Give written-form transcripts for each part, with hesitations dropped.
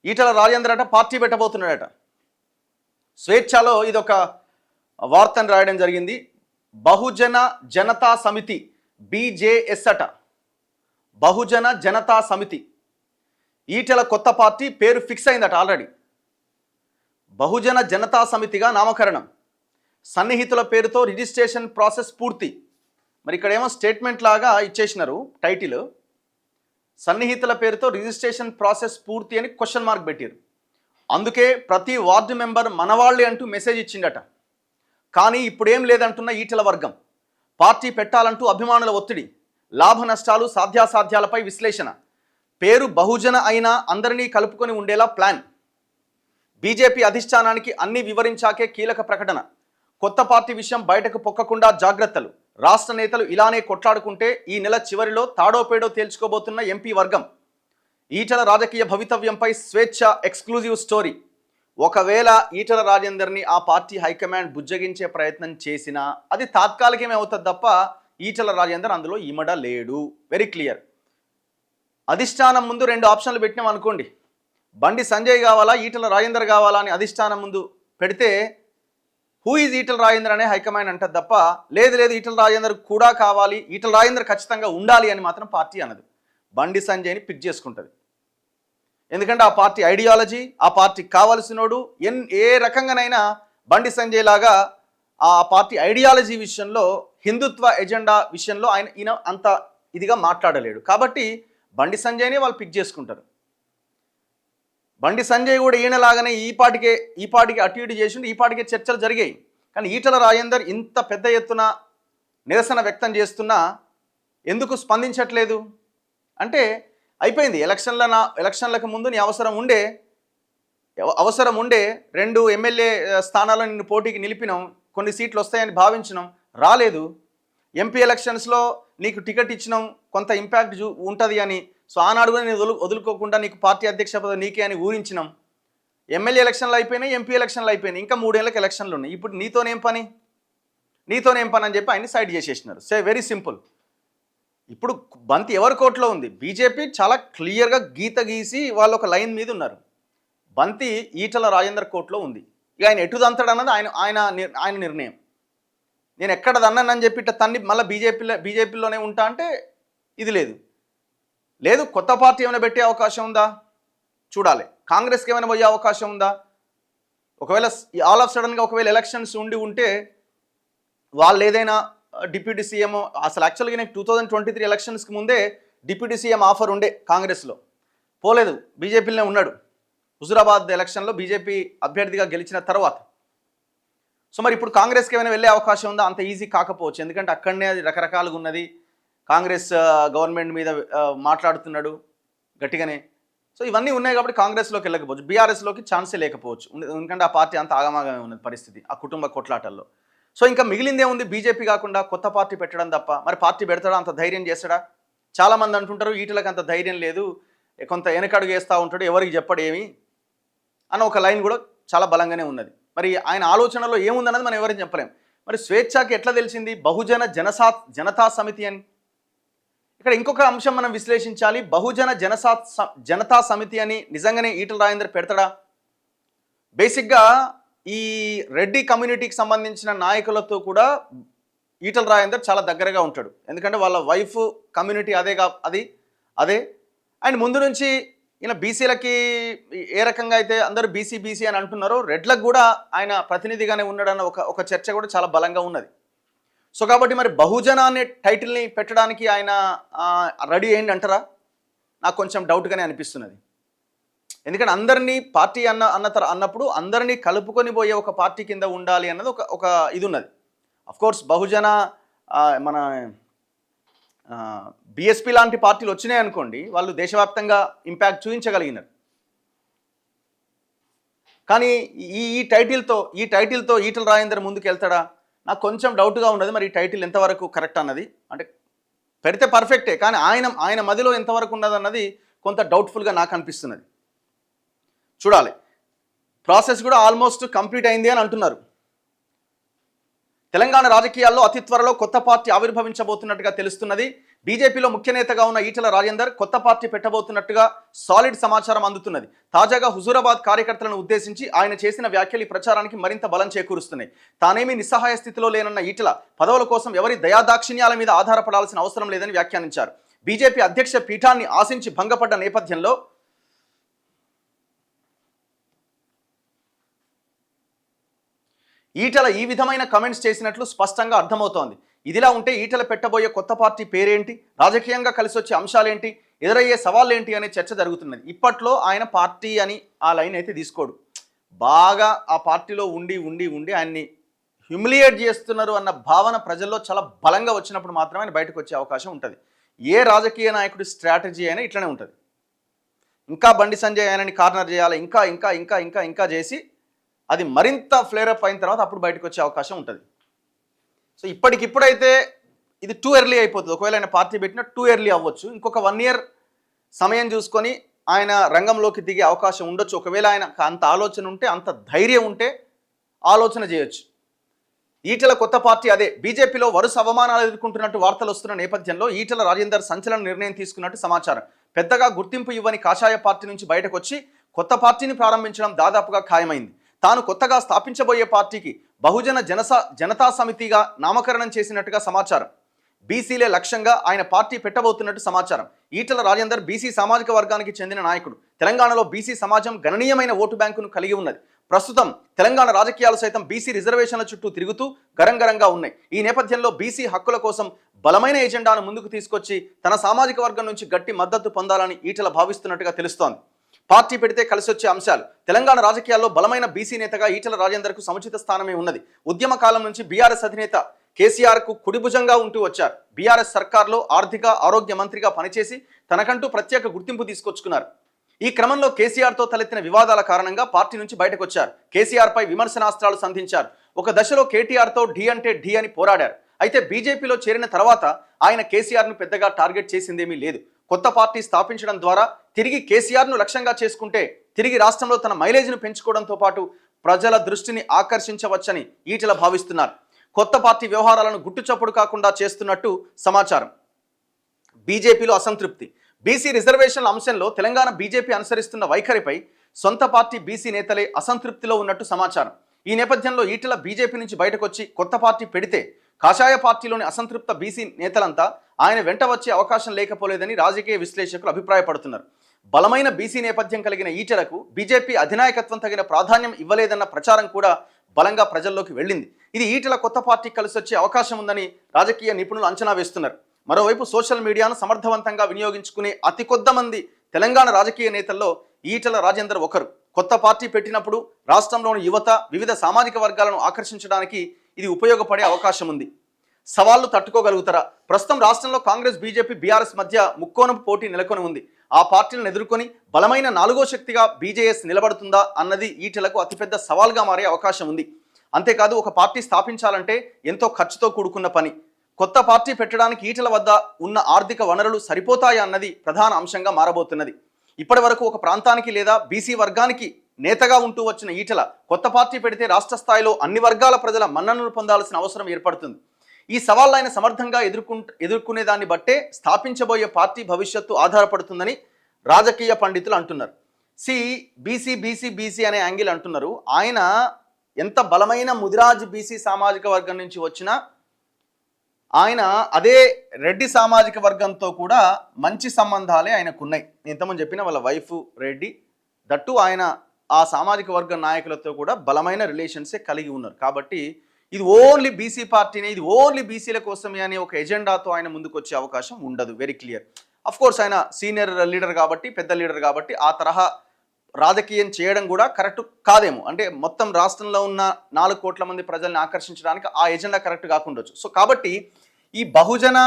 ఈటల రాజేందర్ అట పార్టీ పెట్టబోతున్నాడట. స్వేచ్ఛలో ఇదొక వార్తను రాయడం జరిగింది. బహుజన జనతా సమితి BJS అట. బహుజన జనతా సమితి ఈటల కొత్త పార్టీ పేరు ఫిక్స్ అయిందట ఆల్రెడీ. బహుజన జనతా సమితిగా నామకరణం, సన్నిహితుల పేరుతో రిజిస్ట్రేషన్ ప్రాసెస్ పూర్తి. మరి ఇక్కడేమో స్టేట్మెంట్ లాగా ఇచ్చేసినారు టైటిల్, సన్నిహితుల పేరుతో రిజిస్ట్రేషన్ ప్రాసెస్ పూర్తి అని క్వశ్చన్ మార్క్ పెట్టారు. అందుకే ప్రతి వార్డు మెంబర్ మనవాళ్ళే అంటూ మెసేజ్ ఇచ్చిండట. కానీ ఇప్పుడేం లేదంటున్న ఈటల వర్గం. పార్టీ పెట్టాలంటూ అభిమానుల ఒత్తిడి, లాభ నష్టాలు సాధ్యాసాధ్యాలపై విశ్లేషణ, పేరు బహుజన అయినా అందరినీ కలుపుకొని ఉండేలా ప్లాన్, బీజేపీ అధిష్టానానికి అన్ని వివరించాకే కీలక ప్రకటన, కొత్త పార్టీ విషయం బయటకు పొక్కకుండా జాగ్రత్తలు, రాష్ట్ర నేతలు ఇలానే కొట్లాడుకుంటే ఈ నెల చివరిలో తాడోపేడో తేల్చుకోబోతున్న ఎంపీ వర్గం, ఈటల రాజకీయ భవితవ్యంపై స్వేచ్ఛ ఎక్స్క్లూజివ్ స్టోరీ. ఒకవేళ ఈటల రాజేందర్ని ఆ పార్టీ హైకమాండ్ బుజ్జగించే ప్రయత్నం చేసినా అది తాత్కాలికమే అవుతుంది తప్ప ఈటల రాజేందర్ అందులో ఇమడ లేడు. Very clear. అధిష్టానం ముందు రెండు ఆప్షన్లు పెట్టినాం అనుకోండి, బండి సంజయ్ కావాలా ఈటల రాజేందర్ కావాలా అని అధిష్టానం ముందు పెడితే హూ ఈజ్ ఈటల రాజేందర్ అనే హైకమాండ్ అంటది తప్ప లేదు లేదు ఈటల రాజేందర్ కూడా కావాలి, ఈటల రాజేందర్ ఖచ్చితంగా ఉండాలి అని మాత్రం పార్టీ అనదు. బండి సంజయ్ని పిక్ చేసుకుంటుంది. ఎందుకంటే ఆ పార్టీ ఐడియాలజీ, ఆ పార్టీకి కావలసినోడు ఏ రకంగానైనా బండి సంజయ్ లాగా ఆ పార్టీ ఐడియాలజీ విషయంలో, హిందుత్వ ఎజెండా విషయంలో ఈయన అంత ఇదిగా మాట్లాడలేడు. కాబట్టి బండి సంజయ్ని వాళ్ళు పిక్ చేసుకుంటారు. బండి సంజయ్ కూడా ఈయనలాగానే ఈ పాటికి అటు ఇటు చేసిండు, ఈ పాటికే చర్చలు జరిగాయి. కానీ ఈటల రాజేందర్ ఇంత పెద్ద ఎత్తున నిరసన వ్యక్తం చేస్తున్నా ఎందుకు స్పందించట్లేదు అంటే అయిపోయింది. ఎలక్షన్లకు ముందు నీ అవసరం ఉండే 2 ఎమ్మెల్యే స్థానాలను నిన్ను పోటీకి నిలిపినాం, కొన్ని సీట్లు వస్తాయని భావించినాం, రాలేదు. ఎంపీ ఎలక్షన్స్లో నీకు టికెట్ ఇచ్చినాం, కొంత ఇంపాక్ట్ ఉంటుంది అని. సో ఆనాడు కూడా నేను వదులుకోకుండా నీకు పార్టీ అధ్యక్ష పదవి నీకే అని ఊహించినాం. ఎమ్మెల్యే ఎలక్షన్లు అయిపోయినాయి, ఎంపీ ఎలక్షన్లు అయిపోయినాయి, ఇంకా 3 ఏళ్ళకి ఎలక్షన్లు ఉన్నాయి. ఇప్పుడు నీతోనేం పని అని చెప్పి ఆయన్ని సైడ్ చేసేసినారు. Say very simple. ఇప్పుడు బంతి ఎవరి కోర్టులో ఉంది? బీజేపీ చాలా క్లియర్గా గీత గీసి వాళ్ళు ఒక లైన్ మీద ఉన్నారు. బంతి ఈటల రాజేందర్ కోర్టులో ఉంది. ఇక ఆయన ఎటు దంతాడు అన్నది ఆయన నిర్ణయం. నేను ఎక్కడ దన్నానని చెప్పి ఇట్లా తన్ని మళ్ళీ బీజేపీలోనే ఉంటా అంటే ఇది లేదు. కొత్త పార్టీ ఏమైనా పెట్టే అవకాశం ఉందా చూడాలి. కాంగ్రెస్కి ఏమైనా పోయే అవకాశం ఉందా? ఒకవేళ ఆల్ ఆఫ్ సడన్గా ఒకవేళ ఎలక్షన్స్ ఉంటే వాళ్ళు ఏదైనా డిప్యూటీ సీఎం, అసలు యాక్చువల్గా నాకు 2023 ఎలక్షన్స్కి ముందే డిప్యూటీ సీఎం ఆఫర్ ఉండే కాంగ్రెస్లో, పోలేదు, బీజేపీలోనే ఉన్నాడు. హుజురాబాద్ ఎలక్షన్లో బీజేపీ అభ్యర్థిగా గెలిచిన తర్వాత. సో మరి ఇప్పుడు కాంగ్రెస్కి ఏమైనా వెళ్ళే అవకాశం ఉందా? అంత ఈజీ కాకపోవచ్చు. ఎందుకంటే అక్కడనే అది రకరకాలుగా ఉన్నది. కాంగ్రెస్ గవర్నమెంట్ మీద మాట్లాడుతున్నాడు గట్టిగానే. సో ఇవన్నీ ఉన్నాయి కాబట్టి కాంగ్రెస్లోకి వెళ్ళకపోవచ్చు, బీఆర్ఎస్లోకి ఛాన్సే లేకపోవచ్చు. ఎందుకంటే ఆ పార్టీ అంత ఆగమాగమే ఉన్నది పరిస్థితి ఆ కుటుంబ కొట్లాటల్లో. సో ఇంకా మిగిలిందే ఉంది బీజేపీ కాకుండా కొత్త పార్టీ పెట్టడం తప్ప. మరి పార్టీ పెడతాడా? అంత ధైర్యం చేస్తాడా? చాలామంది అంటుంటారు ఈటలకు అంత ధైర్యం లేదు, కొంత వెనకడుగు వేస్తూ ఉంటాడు, ఎవరికి చెప్పడు ఏమి అన్న ఒక లైన్ కూడా చాలా బలంగానే ఉన్నది. మరి ఆయన ఆలోచనలో ఏముందన్నది మనం ఎవరైనా చెప్పలేం. మరి స్వేచ్ఛకి ఎట్లా తెలిసింది బహుజన జనతా సమితి అని? ఇక్కడ ఇంకొక అంశం మనం విశ్లేషించాలి. బహుజన జనతా సమితి అని నిజంగానే ఈటల రాజేందర్ పెడతాడా? బేసిక్గా ఈ రెడ్డి కమ్యూనిటీకి సంబంధించిన నాయకులతో కూడా ఈటల రాజేందర్ చాలా దగ్గరగా ఉంటాడు. ఎందుకంటే వాళ్ళ వైఫ్ కమ్యూనిటీ అదే. అండ్ ముందు నుంచి ఈయన బీసీలకి ఏ రకంగా అయితే అందరూ బీసీ అని అంటున్నారో, రెడ్లకు కూడా ఆయన ప్రతినిధిగానే ఉన్నాడన్న ఒక చర్చ కూడా చాలా బలంగా ఉన్నది. సో కాబట్టి మరి బహుజన అనే టైటిల్ని పెట్టడానికి ఆయన రెడీ అయ్యింది అంటారా? నాకు కొంచెం డౌట్గానే అనిపిస్తున్నది. ఎందుకంటే అందరినీ పార్టీ అన్నప్పుడు అందరినీ కలుపుకొని పోయే ఒక పార్టీ కింద ఉండాలి అన్నది ఒక ఇది ఉన్నది. అఫ్కోర్స్ బహుజన మన బీఎస్పీ లాంటి పార్టీలు వచ్చినాయి అనుకోండి, వాళ్ళు దేశవ్యాప్తంగా ఇంపాక్ట్ చూపించగలిగినారు. కానీ ఈ టైటిల్తో ఈటల రాజేందర్ ముందుకు వెళ్తాడా? నాకు కొంచెం డౌట్గా ఉన్నది. మరి ఈ టైటిల్ ఎంతవరకు కరెక్ట్ అన్నది, అంటే పెడితే పర్ఫెక్టే, కానీ ఆయన మదిలో ఎంతవరకు ఉన్నది అన్నది కొంత డౌట్ఫుల్గా నాకు అనిపిస్తున్నది. చూడాలి. ప్రాసెస్ కూడా ఆల్మోస్ట్ కంప్లీట్ అయింది అని అంటున్నారు. తెలంగాణ రాజకీయాల్లో అతి త్వరలో కొత్త పార్టీ ఆవిర్భవించబోతున్నట్టుగా తెలుస్తున్నది. బీజేపీలో ముఖ్య నేతగా ఉన్న ఈటెల రాజేందర్ కొత్త పార్టీ పెట్టబోతున్నట్టుగా సాలిడ్ సమాచారం అందుతున్నది. తాజాగా హుజూరాబాద్ కార్యకర్తలను ఉద్దేశించి ఆయన చేసిన వ్యాఖ్యలు ఈ ప్రచారానికి మరింత బలం చేకూరుస్తున్నాయి. తానేమీ నిస్సహాయ స్థితిలో లేనన్న ఈటెల పదవుల కోసం ఎవరి దయాదాక్షిణ్యాల మీద ఆధారపడాల్సిన అవసరం లేదని వ్యాఖ్యానించారు. బీజేపీ అధ్యక్ష పీఠాన్ని ఆశించి భంగపడ్డ నేపథ్యంలో ఈటెల ఈ విధమైన కమెంట్స్ చేసినట్లు స్పష్టంగా అర్థమవుతోంది. ఇదిలా ఉంటే ఈటెల పెట్టబోయే కొత్త పార్టీ పేరేంటి, రాజకీయంగా కలిసి వచ్చే అంశాలేంటి, ఎదురయ్యే సవాళ్ళేంటి అనే చర్చ జరుగుతున్నది. ఇప్పట్లో ఆయన పార్టీ అని ఆ లైన్ అయితే తీసుకోడు. బాగా ఆ పార్టీలో ఉండి ఉండి ఉండి ఆయన్ని హ్యూమిలియేట్ చేస్తున్నారు అన్న భావన ప్రజల్లో చాలా బలంగా వచ్చినప్పుడు మాత్రమే ఆయన బయటకు వచ్చే అవకాశం ఉంటుంది. ఏ రాజకీయ నాయకుడి స్ట్రాటజీ అయినా ఇట్లనే ఉంటుంది. ఇంకా బండి సంజయ్ ఆయనని కార్నర్ చేయాలి, ఇంకా ఇంకా ఇంకా ఇంకా ఇంకా చేసి అది మరింత ఫ్లేరప్ అయిన తర్వాత అప్పుడు బయటకు వచ్చే అవకాశం ఉంటుంది. సో ఇప్పటికిప్పుడైతే ఇది టూ ఎర్లీ అయిపోతుంది. ఒకవేళ ఆయన పార్టీ పెట్టినా టూ ఎర్లీ అవ్వచ్చు. ఇంకొక 1 year సమయం చూసుకొని ఆయన రంగంలోకి దిగే అవకాశం ఉండొచ్చు. ఒకవేళ ఆయన అంత ఆలోచన ఉంటే, అంత ధైర్యం ఉంటే ఆలోచన చేయొచ్చు. ఈటెల కొత్త పార్టీ అదే. బీజేపీలో వరుస అవమానాలు ఎదుర్కొంటున్నట్టు వార్తలు వస్తున్న నేపథ్యంలో ఈటెల రాజేందర్ సంచలన నిర్ణయం తీసుకున్నట్టు సమాచారం. పెద్దగా గుర్తింపు ఇవ్వని కాషాయ పార్టీ నుంచి బయటకు వచ్చి కొత్త పార్టీని ప్రారంభించడం దాదాపుగా ఖాయమైంది. తాను కొత్తగా స్థాపించబోయే పార్టీకి బహుజన జనతా సమితిగా నామకరణం చేసినట్టుగా సమాచారం. బీసీలే లక్ష్యంగా ఆయన పార్టీ పెట్టబోతున్నట్టు సమాచారం. ఈటెల రాజేందర్ బీసీ సామాజిక వర్గానికి చెందిన నాయకుడు. తెలంగాణలో బీసీ సమాజం గణనీయమైన ఓటు బ్యాంకును కలిగి ఉన్నది. ప్రస్తుతం తెలంగాణ రాజకీయాలు సైతం బీసీ రిజర్వేషన్ల చుట్టూ తిరుగుతూ గరంగరంగా ఉన్నాయి. ఈ నేపథ్యంలో బీసీ హక్కుల కోసం బలమైన ఎజెండాను ముందుకు తీసుకొచ్చి తన సామాజిక వర్గం నుంచి గట్టి మద్దతు పొందాలని ఈటెల భావిస్తున్నట్టుగా తెలుస్తోంది. పార్టీ పెడితే కలిసి వచ్చే అంశాలు. తెలంగాణ రాజకీయాల్లో బలమైన బీసీ నేతగా ఈటెల రాజేందర్కు సముచిత స్థానమే ఉన్నది. ఉద్యమ కాలం నుంచి బీఆర్ఎస్ అధినేత కేసీఆర్కు కుడిభుజంగా ఉంటూ వచ్చారు. బీఆర్ఎస్ సర్కార్లో ఆర్థిక ఆరోగ్య మంత్రిగా పనిచేసి తనకంటూ ప్రత్యేక గుర్తింపు తీసుకొచ్చుకున్నారు. ఈ క్రమంలో కేసీఆర్తో తలెత్తిన వివాదాల కారణంగా పార్టీ నుంచి బయటకు వచ్చారు. కేసీఆర్పై విమర్శనాస్త్రాలు సంధించారు. ఒక దశలో కేటీఆర్తో ఢీ అంటే ఢీ అని పోరాడారు. అయితే బీజేపీలో చేరిన తర్వాత ఆయన కేసీఆర్ను పెద్దగా టార్గెట్ చేసిందేమీ లేదు. కొత్త పార్టీ స్థాపించడం ద్వారా తిరిగి కేసీఆర్ను లక్ష్యంగా చేసుకుంటే తిరిగి రాష్ట్రంలో తన మైలేజ్ను పెంచుకోవడంతో పాటు ప్రజల దృష్టిని ఆకర్షించవచ్చని ఈటెల భావిస్తున్నారు. కొత్త పార్టీ వ్యవహారాలను గుట్టుచప్పుడు కాకుండా చేస్తున్నట్టు సమాచారం. బీజేపీలో అసంతృప్తి. బీసీ రిజర్వేషన్ల అంశంలో తెలంగాణ బీజేపీ అనుసరిస్తున్న వైఖరిపై సొంత పార్టీ బీసీ నేతలే అసంతృప్తిలో ఉన్నట్టు సమాచారం. ఈ నేపథ్యంలో ఈటెల బీజేపీ నుంచి బయటకొచ్చి కొత్త పార్టీ పెడితే కాషాయ పార్టీలోని అసంతృప్త బీసీ నేతలంతా ఆయన వెంట వచ్చే అవకాశం లేకపోలేదని రాజకీయ విశ్లేషకులు అభిప్రాయపడుతున్నారు. బలమైన బీసీ నేపథ్యం కలిగిన ఈటెలకు బీజేపీ అధినాయకత్వం తగిన ప్రాధాన్యం ఇవ్వలేదన్న ప్రచారం కూడా బలంగా ప్రజల్లోకి వెళ్ళింది. ఇది ఈటెల కొత్త పార్టీ కలిసి వచ్చే అవకాశం ఉందని రాజకీయ నిపుణులు అంచనా వేస్తున్నారు. మరోవైపు సోషల్ మీడియాను సమర్థవంతంగా వినియోగించుకునే అతి కొద్ది మంది తెలంగాణ రాజకీయ నేతల్లో ఈటెల రాజేందర్ ఒకరు. కొత్త పార్టీ పెట్టినప్పుడు రాష్ట్రంలోని యువత, వివిధ సామాజిక వర్గాలను ఆకర్షించడానికి ఇది ఉపయోగపడే అవకాశం ఉంది. సవాళ్లు తట్టుకోగలుగుతారా? ప్రస్తుతం రాష్ట్రంలో కాంగ్రెస్, బీజేపీ, బీఆర్ఎస్ మధ్య ముక్కోణపు పోటీ నెలకొని ఉంది. ఆ పార్టీలను ఎదుర్కొని బలమైన 4వ శక్తిగా బీజేఎస్ నిలబడుతుందా అన్నది ఈటెలకు అతిపెద్ద సవాల్గా మారే అవకాశం ఉంది. అంతేకాదు, ఒక పార్టీ స్థాపించాలంటే ఎంతో ఖర్చుతో కూడుకున్న పని. కొత్త పార్టీ పెట్టడానికి ఈటెల వద్ద ఉన్న ఆర్థిక వనరులు సరిపోతాయా అన్నది ప్రధాన అంశంగా మారబోతున్నది. ఇప్పటి వరకు ఒక ప్రాంతానికి లేదా బీసీ వర్గానికి నేతగా ఉంటూ వచ్చిన ఈటెల కొత్త పార్టీ పెడితే రాష్ట్ర స్థాయిలో అన్ని వర్గాల ప్రజల మన్ననలు పొందాల్సిన అవసరం ఏర్పడుతుంది. ఈ సవాళ్ళు ఆయన సమర్థంగా ఎదుర్కొనే దాన్ని బట్టే స్థాపించబోయే పార్టీ భవిష్యత్తు ఆధారపడుతుందని రాజకీయ పండితులు అంటున్నారు. బీసీ బీసీ బీసీ అనే యాంగిల్ అంటున్నారు. ఆయన ఎంత బలమైన ముదిరాజ్ బీసీ సామాజిక వర్గం నుంచి వచ్చినా ఆయన అదే రెడ్డి సామాజిక వర్గంతో కూడా మంచి సంబంధాలే ఆయనకున్నాయి. ఇంతకుముందు చెప్పిన వాళ్ళ వైఫ్ రెడ్డి, దట్టు ఆయన ఆ సామాజిక వర్గ నాయకులతో కూడా బలమైన రిలేషన్సే కలిగి ఉన్నారు. కాబట్టి ఇది ఓన్లీ బీసీ పార్టీనే, ఇది ఓన్లీ బీసీల కోసమే అనే ఒక ఎజెండాతో ఆయన ముందుకు వచ్చే అవకాశం ఉండదు. Very clear. అఫ్కోర్స్ ఆయన సీనియర్ లీడర్ కాబట్టి, పెద్ద లీడర్ కాబట్టి ఆ తరహా రాజకీయం చేయడం కూడా కరెక్ట్ కాదేమో. అంటే మొత్తం రాష్ట్రంలో ఉన్న 4 కోట్ల మంది ప్రజల్ని ఆకర్షించడానికి ఆ ఎజెండా కరెక్ట్ కాకుండొచ్చు. సో కాబట్టి ఈ బహుజన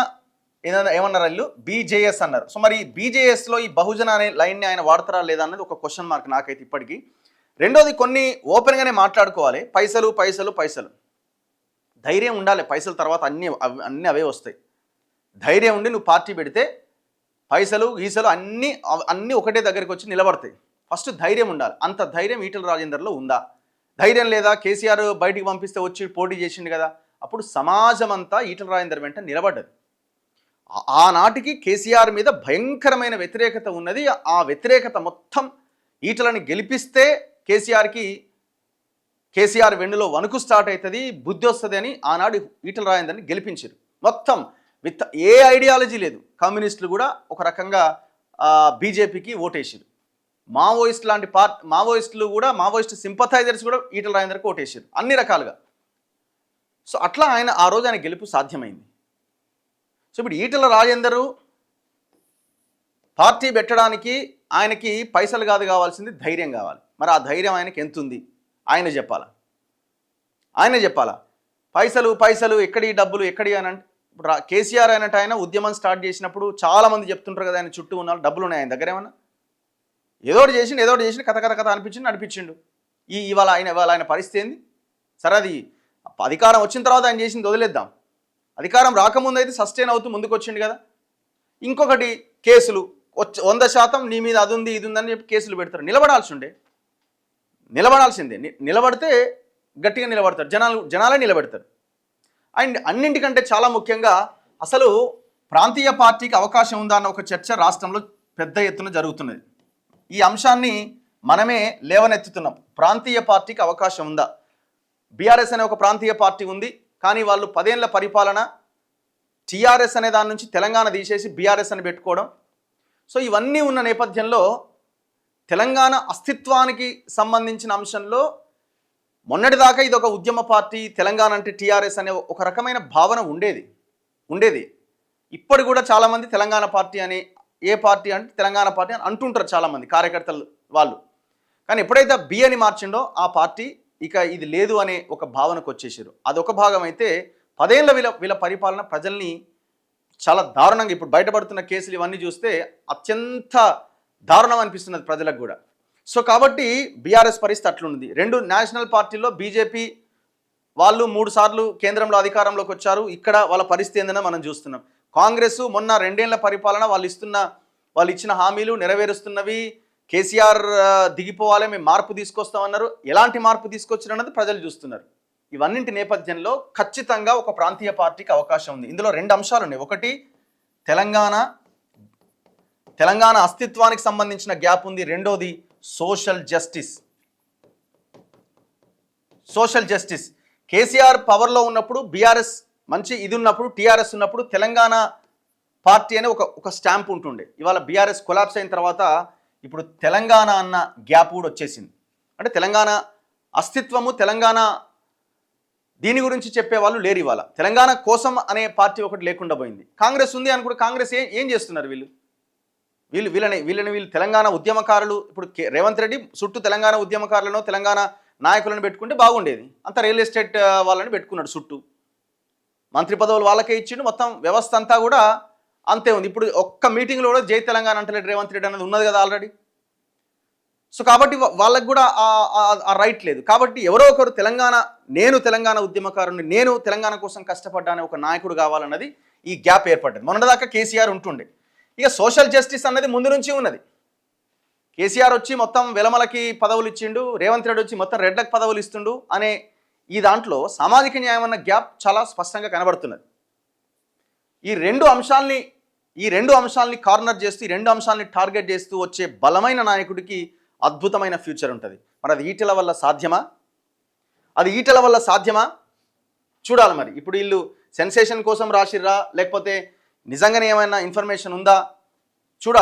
ఏమన్నారు వీళ్ళు, బీజేఎస్ అన్నారు. సో మరి బీజేఎస్లో ఈ బహుజన అనే లైన్ని ఆయన వాడతారా లేదా అన్నది ఒక క్వశ్చన్ మార్క్ నాకైతే ఇప్పటికీ. రెండోది, కొన్ని ఓపెన్గానే మాట్లాడుకోవాలి. పైసలు పైసలు పైసలు, ధైర్యం ఉండాలి. పైసలు తర్వాత అన్నీ అవే వస్తాయి. ధైర్యం ఉండి నువ్వు పార్టీ పెడితే పైసలు గీసలు అన్నీ ఒకటే దగ్గరికి వచ్చి నిలబడతాయి. ఫస్ట్ ధైర్యం ఉండాలి. అంత ధైర్యం ఈటెల రాజేందర్లో ఉందా? ధైర్యం లేదా? కేసీఆర్ బయటికి పంపిస్తే వచ్చి పోటీ చేసిండు కదా, అప్పుడు సమాజం అంతా ఈటల రాజేందర్ వెంట నిలబడ్డది. ఆనాటికి కేసీఆర్ మీద భయంకరమైన వ్యతిరేకత ఉన్నది. ఆ వ్యతిరేకత మొత్తం ఈటలని గెలిపిస్తే కేసీఆర్ వెన్నులో వణుకు స్టార్ట్ అవుతుంది, బుద్ధి వస్తుంది అని ఆనాడు ఈటల రాజేందర్ని గెలిపించారు. మొత్తం ఏ ఐడియాలజీ లేదు. కమ్యూనిస్టులు కూడా ఒక రకంగా బీజేపీకి ఓటేసారు. మావోయిస్ట్ లాంటి మావోయిస్టులు కూడా, మావోయిస్ట్ సింపథైజర్స్ కూడా ఈటల రాజేందర్కి ఓటేసారు అన్ని రకాలుగా. సో అట్లా ఆ రోజు ఆయన గెలుపు సాధ్యమైంది. సో ఇప్పుడు ఈటల రాజేందరు పార్టీ పెట్టడానికి ఆయనకి పైసలు కాదు కావాల్సింది, ధైర్యం కావాలి. మరి ఆ ధైర్యం ఆయనకి ఎంత ఉంది ఆయన చెప్పాలా. పైసలు ఎక్కడి డబ్బులు ఎక్కడి అని అంటే, ఇప్పుడు కేసీఆర్ అయినట్టు ఆయన ఉద్యమం స్టార్ట్ చేసినప్పుడు చాలామంది చెప్తుంటారు కదా, ఆయన చుట్టూ ఉన్న డబ్బులు ఉన్నాయి ఆయన దగ్గర, ఏమన్నా ఏదో ఒకటి చేసి కథ నడిపించిండు. ఇవాళ ఆయన పరిస్థితి ఏంది? సరే, అది అధికారం వచ్చిన తర్వాత ఆయన చేసింది వదిలేద్దాం. అధికారం రాకముందు అయితే సస్టైన్ అవుతూ ముందుకు వచ్చిండు కదా. ఇంకొకటి కేసులు 100% నీ మీద అది ఉంది ఇది ఉందని చెప్పి కేసులు పెడతారు. నిలబడాల్సిందే. నిలబడితే గట్టిగా నిలబడతారు, జనాలే నిలబెడతారు. అండ్ అన్నింటికంటే చాలా ముఖ్యంగా అసలు ప్రాంతీయ పార్టీకి అవకాశం ఉందా అన్న ఒక చర్చ రాష్ట్రంలో పెద్ద ఎత్తున జరుగుతున్నది. ఈ అంశాన్ని మనమే లేవనెత్తుతున్నాం. ప్రాంతీయ పార్టీకి అవకాశం ఉందా? బీఆర్ఎస్ అనే ఒక ప్రాంతీయ పార్టీ ఉంది, కానీ వాళ్ళు 10 ఏళ్ల పరిపాలన టీఆర్ఎస్ అనే దాని నుంచి తెలంగాణ తీసేసి బీఆర్ఎస్ అని పెట్టుకోవడం. సో ఇవన్నీ ఉన్న నేపథ్యంలో తెలంగాణ అస్తిత్వానికి సంబంధించిన అంశంలో మొన్నటిదాకా ఇది ఒక ఉద్యమ పార్టీ, తెలంగాణ అంటే టీఆర్ఎస్ అనే ఒక రకమైన భావన ఉండేది. ఇప్పుడు కూడా చాలామంది తెలంగాణ పార్టీ అని, ఏ పార్టీ అంటే తెలంగాణ పార్టీ అని అంటుంటారు చాలామంది కార్యకర్తలు వాళ్ళు. కానీ ఎప్పుడైతే బి అని మార్చిండో ఆ పార్టీ ఇక ఇది లేదు అనే ఒక భావనకు వచ్చేసారు. అదొక భాగం అయితే 10 ఏళ్ల వీళ్ళ పరిపాలన ప్రజల్ని చాలా దారుణంగా, ఇప్పుడు బయటపడుతున్న కేసులు ఇవన్నీ చూస్తే అత్యంత దారుణం అనిపిస్తున్నది ప్రజలకు కూడా. సో కాబట్టి బీఆర్ఎస్ పరిస్థితి అట్లుంది. 2 నేషనల్ పార్టీల్లో బీజేపీ వాళ్ళు 3 సార్లు కేంద్రంలో అధికారంలోకి వచ్చారు. ఇక్కడ వాళ్ళ పరిస్థితి ఏందన్నా మనం చూస్తున్నాం. కాంగ్రెస్ మొన్న 2 ఏళ్ల పరిపాలన వాళ్ళు ఇచ్చిన హామీలు నెరవేరుస్తున్నవి. కేసీఆర్ దిగిపోవాలి, మేము మార్పు తీసుకొస్తామన్నారు. ఎలాంటి మార్పు తీసుకొచ్చారన్నది ప్రజలు చూస్తున్నారు. ఇవన్నింటి నేపథ్యంలో ఖచ్చితంగా ఒక ప్రాంతీయ పార్టీకి అవకాశం ఉంది. ఇందులో 2 అంశాలు ఉన్నాయి. ఒకటి తెలంగాణ అస్తిత్వానికి సంబంధించిన గ్యాప్ ఉంది. రెండోది సోషల్ జస్టిస్. కేసీఆర్ పవర్లో ఉన్నప్పుడు బీఆర్ఎస్ మంచి ఇది ఉన్నప్పుడు, టీఆర్ఎస్ ఉన్నప్పుడు తెలంగాణ పార్టీ అనే ఒక స్టాంప్ ఉంటుండే. ఇవాళ బీఆర్ఎస్ కొలాప్స్ అయిన తర్వాత ఇప్పుడు తెలంగాణ అన్న గ్యాప్ కూడా వచ్చేసింది. అంటే తెలంగాణ అస్తిత్వము, తెలంగాణ దీని గురించి చెప్పేవాళ్ళు లేరు. ఇవాళ తెలంగాణ కోసం అనే పార్టీ ఒకటి లేకుండా పోయింది. కాంగ్రెస్ ఉంది అని కూడా కాంగ్రెస్ ఏం చేస్తున్నారు? వీళ్ళని తెలంగాణ ఉద్యమకారులు, ఇప్పుడు రేవంత్ రెడ్డి చుట్టూ తెలంగాణ ఉద్యమకారులను, తెలంగాణ నాయకులను పెట్టుకుంటే బాగుండేది. అంత రియల్ ఎస్టేట్ వాళ్ళని పెట్టుకున్నాడు చుట్టూ. మంత్రి పదవులు వాళ్ళకే ఇచ్చిండు. మొత్తం వ్యవస్థ అంతా కూడా అంతే ఉంది. ఇప్పుడు ఒక్క మీటింగ్లో కూడా జై తెలంగాణ అంటలేడు రేవంత్ రెడ్డి అనేది ఉన్నది కదా ఆల్రెడీ. సో కాబట్టి వాళ్ళకు కూడా ఆ రైట్ లేదు. కాబట్టి ఎవరో ఒకరు నేను తెలంగాణ ఉద్యమకారుని, నేను తెలంగాణ కోసం కష్టపడ్డానే ఒక నాయకుడు కావాలన్నది ఈ గ్యాప్ ఏర్పడ్డది. మొన్నటిదాకా కేసీఆర్ ఉంటుండే. ఇక సోషల్ జస్టిస్ అన్నది ముందు నుంచి ఉన్నది. కేసీఆర్ వచ్చి మొత్తం వెలమలకి పదవులు ఇచ్చిండు, రేవంత్ రెడ్డి వచ్చి మొత్తం రెడ్లకు పదవులు ఇస్తుండు అనే ఈ దాంట్లో సామాజిక న్యాయం అన్న గ్యాప్ చాలా స్పష్టంగా కనబడుతున్నది. ఈ రెండు అంశాలని కార్నర్ చేస్తూ, ఈ 2 అంశాలని టార్గెట్ చేస్తూ వచ్చే బలమైన నాయకుడికి అద్భుతమైన ఫ్యూచర్ ఉంటుంది. మరి అది ఈటెల వల్ల సాధ్యమా చూడాలి. మరి ఇప్పుడు వీళ్ళు సెన్సేషన్ కోసం రాసిర్రా, లేకపోతే నిజంగానే ఏమైనా ఇన్ఫర్మేషన్ ఉందా చూడాలి.